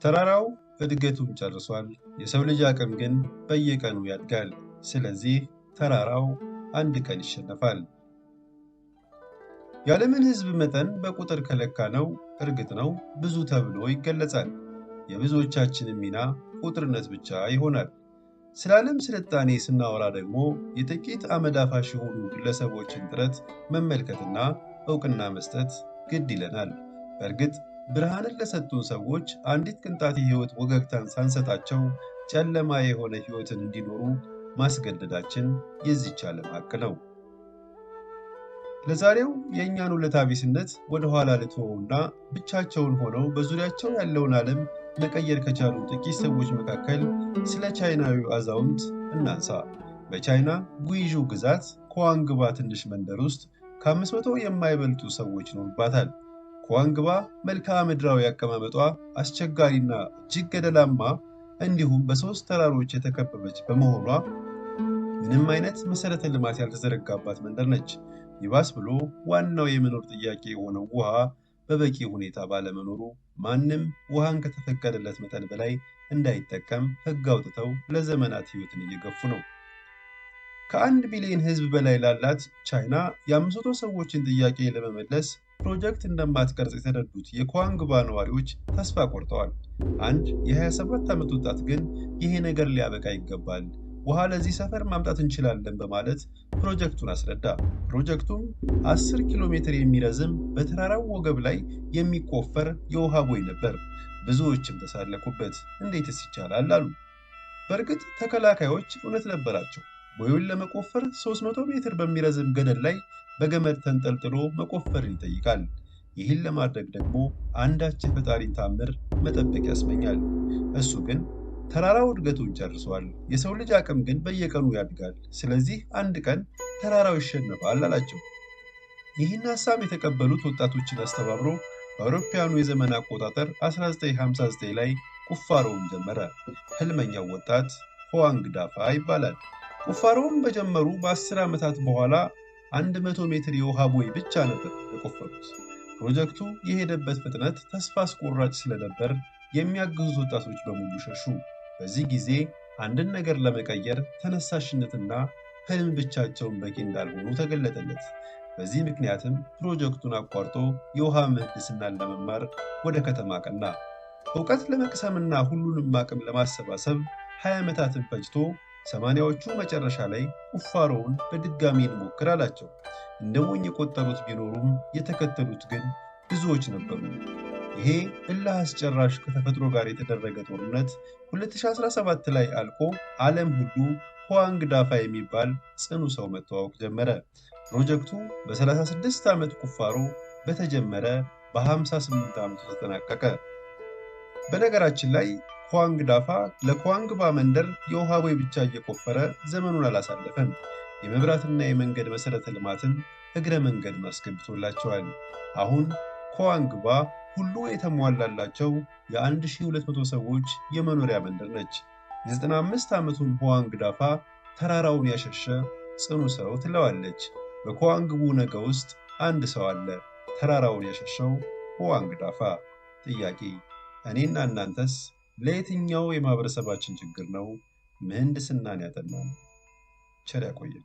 ተራራው እድገቱን ጨርሷል። የሰው ልጅ አቅም ግን በየቀኑ ያድጋል። ስለዚህ ተራራው አንድ ቀን ይሸነፋል። የዓለምን ሕዝብ መጠን በቁጥር ከለካነው እርግጥ ነው ብዙ ተብሎ ይገለጻል። የብዙዎቻችንም ሚና ቁጥርነት ብቻ ይሆናል። ስለ ዓለም ስልጣኔ ስናወራ ደግሞ የጥቂት አመድ አፋሽ የሆኑ ግለሰቦችን ጥረት መመልከትና ዕውቅና መስጠት ግድ ይለናል። በእርግጥ ብርሃንን ለሰጡን ሰዎች አንዲት ቅንጣት የሕይወት ወገግታን ሳንሰጣቸው ጨለማ የሆነ ሕይወትን እንዲኖሩ ማስገደዳችን የዚች ዓለም ሐቅ ነው። ለዛሬው የእኛን ውለታ ቢስነት ወደ ኋላ ልተወውና ብቻቸውን ሆነው በዙሪያቸው ያለውን ዓለም መቀየር ከቻሉ ጥቂት ሰዎች መካከል ስለ ቻይናዊው አዛውንት እናንሳ። በቻይና ጉይዡ ግዛት ኮዋንግባ ትንሽ መንደር ውስጥ ከ500 የማይበልጡ ሰዎች ይኖሩባታል። ኮዋንግባ መልክዓ ምድራዊ አቀማመጧ አስቸጋሪና እጅግ ገደላማ እንዲሁም በ3 ተራሮች የተከበበች በመሆኗ ምንም አይነት መሰረተ ልማት ያልተዘረጋባት መንደር ነች። ይባስ ብሎ ዋናው የመኖር ጥያቄ የሆነው ውሃ በበቂ ሁኔታ ባለመኖሩ ማንም ውሃን ከተፈቀደለት መጠን በላይ እንዳይጠቀም ሕግ አውጥተው ለዘመናት ሕይወትን እየገፉ ነው። ከ1 ቢሊዮን ሕዝብ በላይ ላላት ቻይና የ500 ሰዎችን ጥያቄ ለመመለስ ፕሮጀክት እንደማትቀርጽ የተረዱት የኮዋንግባ ነዋሪዎች ተስፋ ቆርጠዋል። አንድ የ27 ዓመት ወጣት ግን ይሄ ነገር ሊያበቃ ይገባል፣ ውሃ ለዚህ ሰፈር ማምጣት እንችላለን በማለት ፕሮጀክቱን አስረዳ። ፕሮጀክቱም 10 ኪሎ ሜትር የሚረዝም በተራራው ወገብ ላይ የሚቆፈር የውሃ ቦይ ነበር። ብዙዎችም ተሳለቁበት። እንዴትስ ይቻላል አሉ። በእርግጥ ተከላካዮች እውነት ነበራቸው። ቦዩን ለመቆፈር 300 ሜትር በሚረዝም ገደል ላይ በገመድ ተንጠልጥሎ መቆፈርን ይጠይቃል። ይህን ለማድረግ ደግሞ አንዳች የፈጣሪን ታምር መጠበቅ ያስመኛል። እሱ ግን ተራራው እድገቱን ጨርሷል፣ የሰው ልጅ አቅም ግን በየቀኑ ያድጋል። ስለዚህ አንድ ቀን ተራራው ይሸነፋል አላቸው። ይህን ሐሳብ የተቀበሉት ወጣቶችን አስተባብሮ በአውሮፓውያኑ የዘመን አቆጣጠር 1959 ላይ ቁፋሮውን ጀመረ። ህልመኛው ወጣት ሆዋንግ ዳፋ ይባላል። ቁፋሮውን በጀመሩ በ10 ዓመታት በኋላ 100 ሜትር የውሃ ቦይ ብቻ ነበር የቆፈሩት። ፕሮጀክቱ የሄደበት ፍጥነት ተስፋ አስቆራጭ ስለነበር የሚያግዙት ወጣቶች በሙሉ ሸሹ። በዚህ ጊዜ አንድን ነገር ለመቀየር ተነሳሽነትና ህልም ብቻቸውን በቂ እንዳልሆኑ ተገለጠለት። በዚህ ምክንያትም ፕሮጀክቱን አቋርጦ የውሃ ምህንድስናን ለመማር ወደ ከተማ ቀና። እውቀት ለመቅሰምና ሁሉንም አቅም ለማሰባሰብ 20 ዓመታትን ፈጅቶ 80ዎቹ መጨረሻ ላይ ቁፋሮውን በድጋሚ እንሞክር አላቸው። እንደ ሞኝ የቆጠሩት ቢኖሩም የተከተሉት ግን ብዙዎች ነበሩ። ይሄ እልህ አስጨራሽ ከተፈጥሮ ጋር የተደረገ ጦርነት 2017 ላይ አልቆ ዓለም ሁሉ ሆዋንግ ዳፋ የሚባል ጽኑ ሰው መተዋወቅ ጀመረ። ፕሮጀክቱ በ36 ዓመት ቁፋሮ በተጀመረ በ58 ዓመቱ ተጠናቀቀ። በነገራችን ላይ ሆዋንግ ዳፋ ለኮዋንግባ መንደር የውሃ ቦይ ብቻ እየቆፈረ ዘመኑን አላሳለፈም። የመብራትና የመንገድ መሰረተ ልማትን እግረ መንገድ ማስገብቶላቸዋል። አሁን ኮዋንግባ ሁሉ የተሟላላቸው የ1200 ሰዎች የመኖሪያ መንደር ነች። የ95 ዓመቱን ሆዋንግ ዳፋ ተራራውን ያሸሸ ጽኑ ሰው ትለዋለች። በኮዋንግቡ ነገ ውስጥ አንድ ሰው አለ፣ ተራራውን ያሸሸው ሆዋንግ ዳፋ። ጥያቄ፣ እኔና እናንተስ ለየትኛው የማህበረሰባችን ችግር ነው ምህንድስናን ያጠናነው? ቸር ያቆየን።